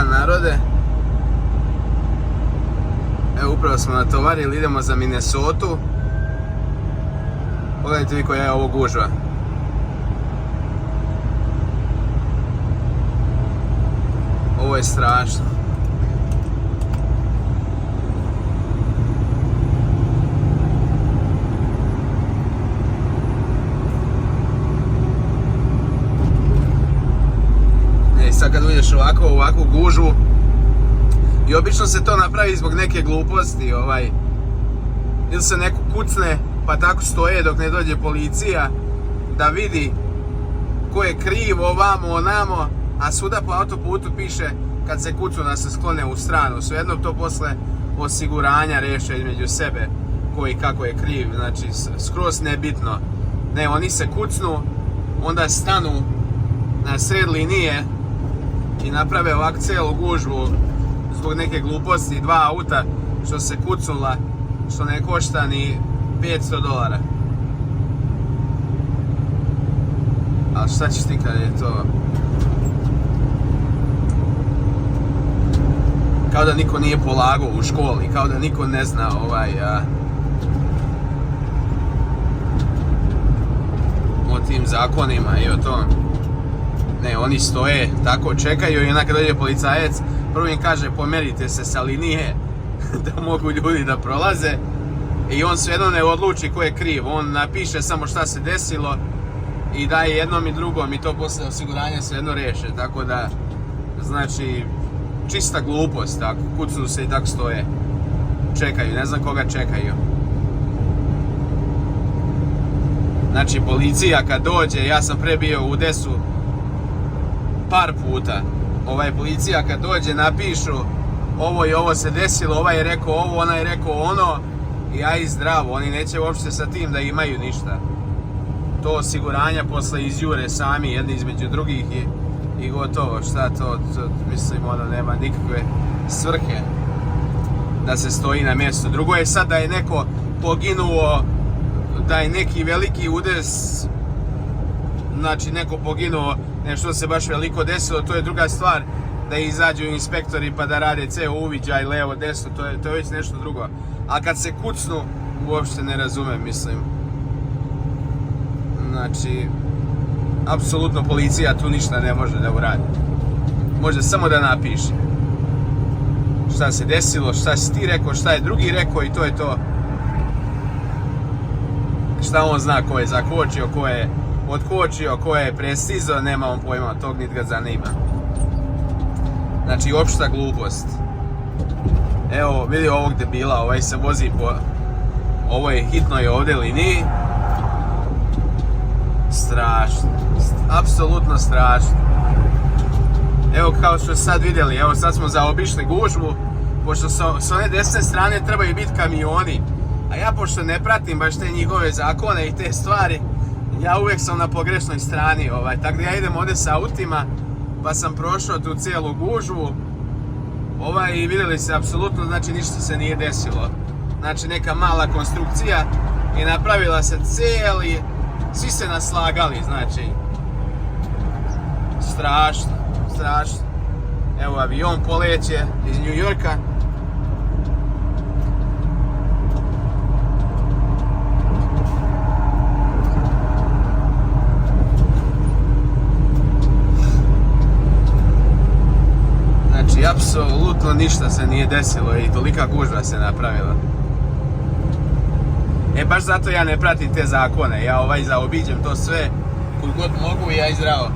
dan, narode. Evo, upravo smo natovarili, idemo za Minnesota. Pogledajte vi koja je ovo gužva. Ovo je strašno. Sad kad uđeš ovakvu gužvu, i obično se to napravi zbog neke gluposti, ili se neko kucne pa tako stoje dok ne dođe policija da vidi ko je kriv, ovamo, onamo, a svuda po autoputu piše kad se kucu da se sklone u stranu. Svejedno to posle osiguranja reše između sebe ko i kako je kriv, znači skroz nebitno. Ne, oni se kucnu, onda stanu na sred linije i naprave ovak cijelu gužvu zbog neke gluposti, dva auta što se kucnula, što ne košta ni $500. Ali šta ćeš ti kad je to? Kao da niko nije polagao u školi, kao da niko ne zna o tim zakonima i o tom. Ne, oni stoje, tako čekaju i onda kad dođe policajac, prvo im kaže pomerite se sa linije da mogu ljudi da prolaze i on svejedno ne odluči ko je kriv, on napiše samo šta se desilo i daje jednom i drugom i to posle osiguranja svejedno reše, tako da, znači, čista glupost, tako, kucnu se i tako stoje, čekaju, ne znam koga čekaju. Znači, policija kad dođe, ja sam pre bio u Desu par puta, policija kad dođe napišu ovo i ovo se desilo, ovaj je rekao ovo, ona je rekao ono i aj zdravo, oni neće uopšte sa tim da imaju ništa. To osiguranja posle izjure sami jedni između drugih i gotovo, šta to mislim, nema nikakve svrhe da se stoji na mjestu. Drugo je sad da je neko poginuo, da je neki veliki udes, znači neko poginuo, nešto se baš veliko desilo, to je druga stvar, da izađu inspektori pa da rade ceo uviđaj levo, desno, to je već nešto drugo. A kad se kucnu, uopšte ne razumem, mislim. Znači, apsolutno policija tu ništa ne može da uradi. Može samo da napiše šta se desilo, šta si ti rekao, šta je drugi rekao i to je to. Šta on zna ko je zakočio, ko je odkočio, ko je prestizo, nema on pojma od tog, niti ga zanima. Znači, opšta glupost. Evo, vidi ovog debila, ovaj se vozi po ovoj hitnoj ovdje liniji. Strašno, apsolutno strašno. Evo, kao što sad vidjeli, evo sad smo zaobišli gužvu, pošto s one desne strane trebaju biti kamioni, a ja pošto ne pratim baš te njihove zakone i te stvari, ja uvijek sam na pogrešnoj strani, tako da ja idem ovdje sa autima, pa sam prošao tu cijelu gužvu, i vidjeli se apsolutno, znači ništa se nije desilo. Znači neka mala konstrukcija i napravila se svi se naslagali, znači, strašno, strašno. Evo avion poleće iz New Yorka. Znači, apsolutno ništa se nije desilo i tolika gužva se napravila. Baš zato ja ne pratim te zakone, ja zaobiđem to sve kud god mogu i ja izdravo.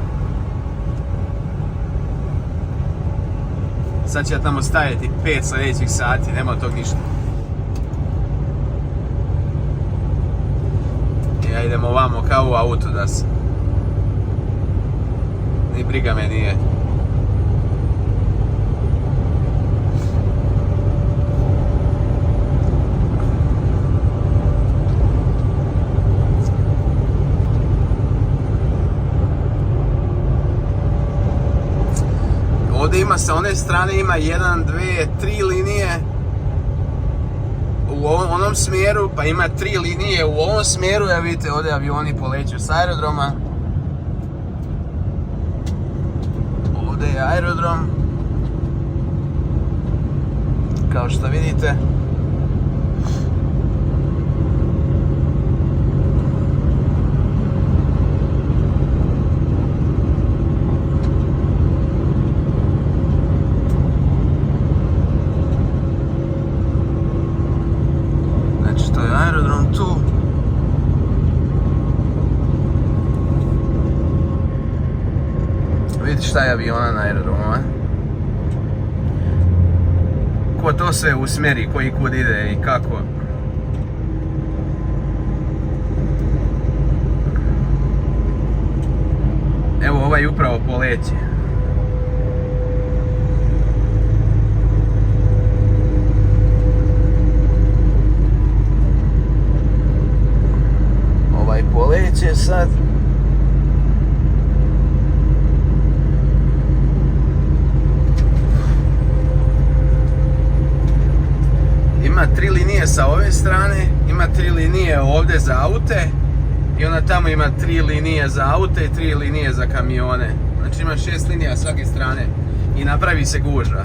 Sad će ja tamo stajati 5 sljedećih sati, nema od tog ništa. Ja idem ovamo kao u autu da se... Ni briga me nije. Ovdje ima sa one strane ima 1, 2, 3 linije u onom smjeru, pa ima 3 linije u ovom smjeru, ja vidite ovdje avioni poleću s aerodroma. Ovdje je aerodrom. kao što vidite. Znači to je aerodrom tu. Vidite šta je aviona na aerodromu, a? Ko to sve usmjeri, koji kud ide i kako. Evo ovaj upravo poleće. Ovaj poleće sad. Ima 3 linije sa ove strane, ima 3 linije ovdje za aute i onda tamo ima 3 linije za aute i 3 linije za kamione. Znači ima 6 linija svake strane i napravi se gužva.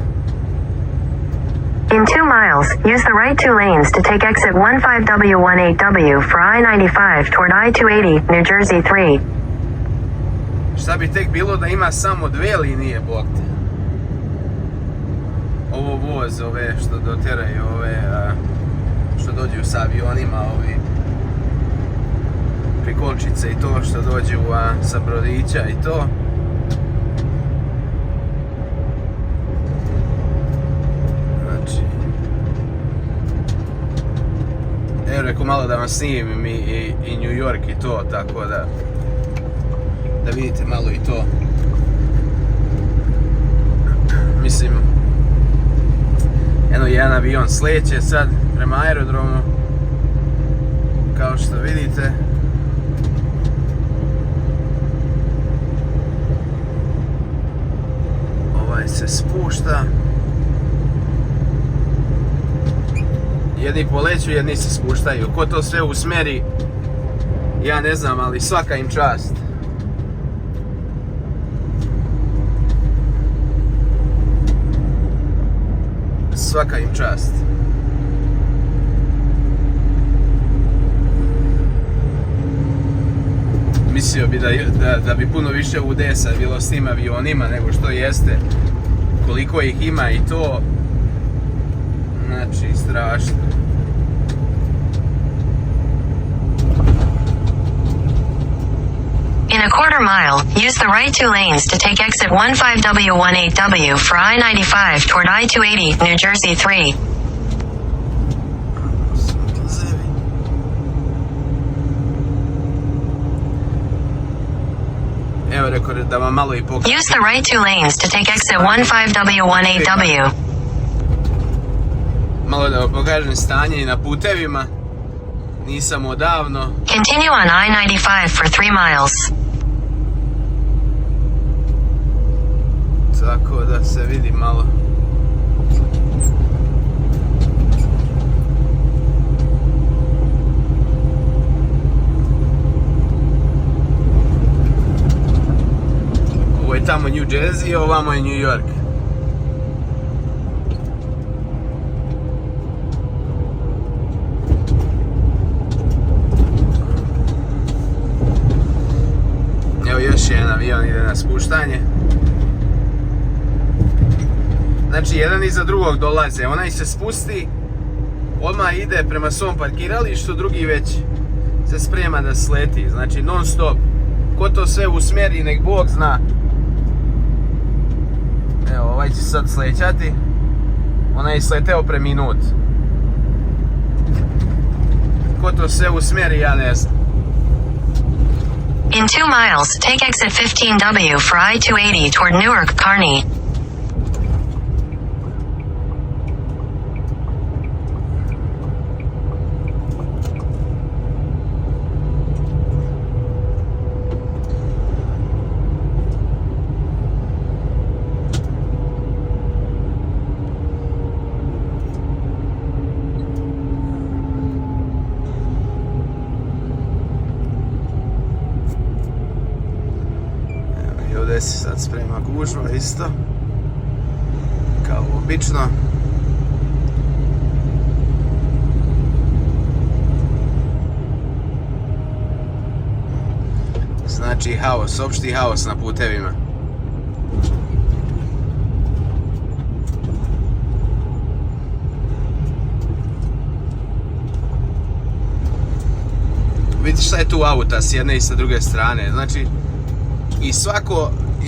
In 2 miles, use the right 2 lanes to take exit 15W18W for I-95 toward I-280, New Jersey 3. Šta bi tek bilo da ima samo 2 linije, bog te. Ovo voz, ove što doteraju, ove što dođu sa avionima, ovi prikolčice i to što dođu sa brodića i to. Znači, evo rekao malo da vam snimim i New York i to, tako da vidite malo i to. Mislim, jedan avion sleće sad prema aerodromu, kao što vidite. Ovaj se spušta. Jedni poleću, jedni se spuštaju. Ko to sve usmjeri, ja ne znam, ali svaka im čast. Svaka im čast. Mislio bi da bi puno više udesa bilo s tim avionima nego što jeste. Koliko ih ima i to. Znači, strašno. In a quarter mile, use the right 2 lanes to take exit 15W18W for I-95 toward I-280, New Jersey 3. Evo rekao da vam malo i pokažem. Use the right 2 lanes to take exit 15W18W. Malo da vam pokažem stanje i na putevima. Nisam odavno. Continue on I-95 for 3 miles. Tako da se vidi malo. Ovo je tamo New Jersey, ovamo je New York. Evo još jedan avion ide na spuštanje. Znači jedan iza drugog dolaze, onaj se spusti, odmah ide prema svom parkiralištu, drugi već se sprema da sleti, znači non stop. Ko to sve usmjeri, nek Bog zna. Evo, ovaj će sad slećati, onaj je sleteo pre minut. Ko to sve usmjeri, ja ne znam. In 2 miles, take exit 15W for I-280 toward Newark, Kearney. Ovdje se sad sprema gužva isto, kao obično. Znači haos, opšti haos na putevima. Vidite šta je tu auta s jedne i sa druge strane. Znači, i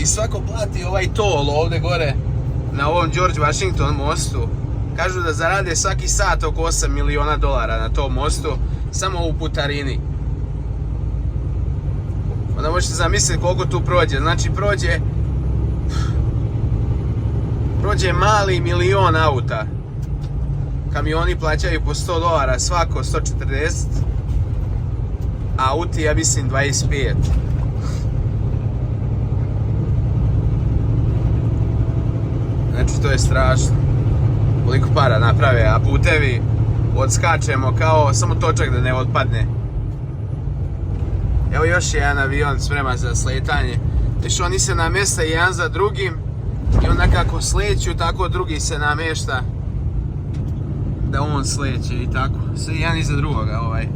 svako plati ovaj toll ovdje gore na ovom George Washington mostu. Kažu da zarade svaki sat oko $8 miliona na tom mostu, samo u putarini. Onda možete zamisliti koliko tu prođe. Znači prođe mali milion auta. Kamioni plaćaju po $100 svako, 140. Auti, ja mislim, 25. Znači to je strašno. Koliko para naprave, a putevi odskačemo kao samo točak da ne otpadne. Evo još jedan avion spreman za sletanje. Znači oni se namjesta jedan za drugim i onda kako sleću, tako drugi se namješta da on sleće i tako. Sve jedan iza drugoga ovaj.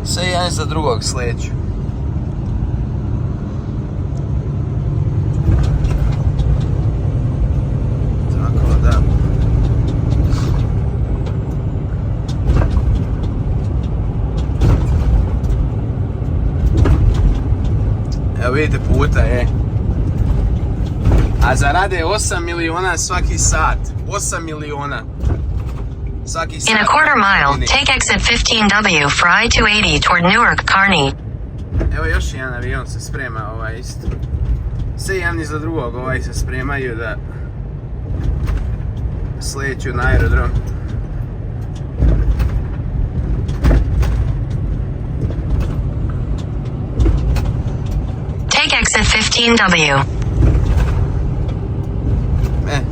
Sve jedan za drugog sleću. Tako da. Evo vidite puta je. A zarade 8 miliona svaki sat. 8 miliona. In a quarter mile, take exit 15W for I-280 toward Newark, Kearney. Evo još jedan avion se sprema, ovaj isto. Sve jedan iza drugog ovaj se spremaju da sleću na aerodrom. Take exit 15W.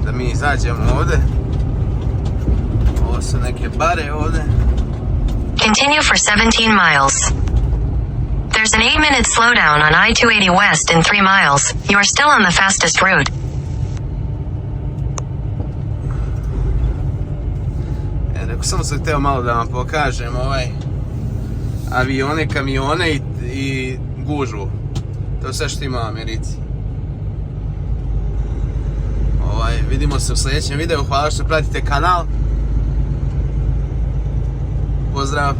Da mi izađemo ovdje. Ovo su neke bare ovdje. Continue for 17 miles. There's an 8-minute slowdown on I-280 West in 3 miles. You are still on the fastest route. Rekao, samo sam htio malo da vam pokažem ovaj avione, kamione i gužvu. To je sve što ima u Americi. Vidimo se u sljedećem videu. Hvala što pratite kanal. Pozdrav!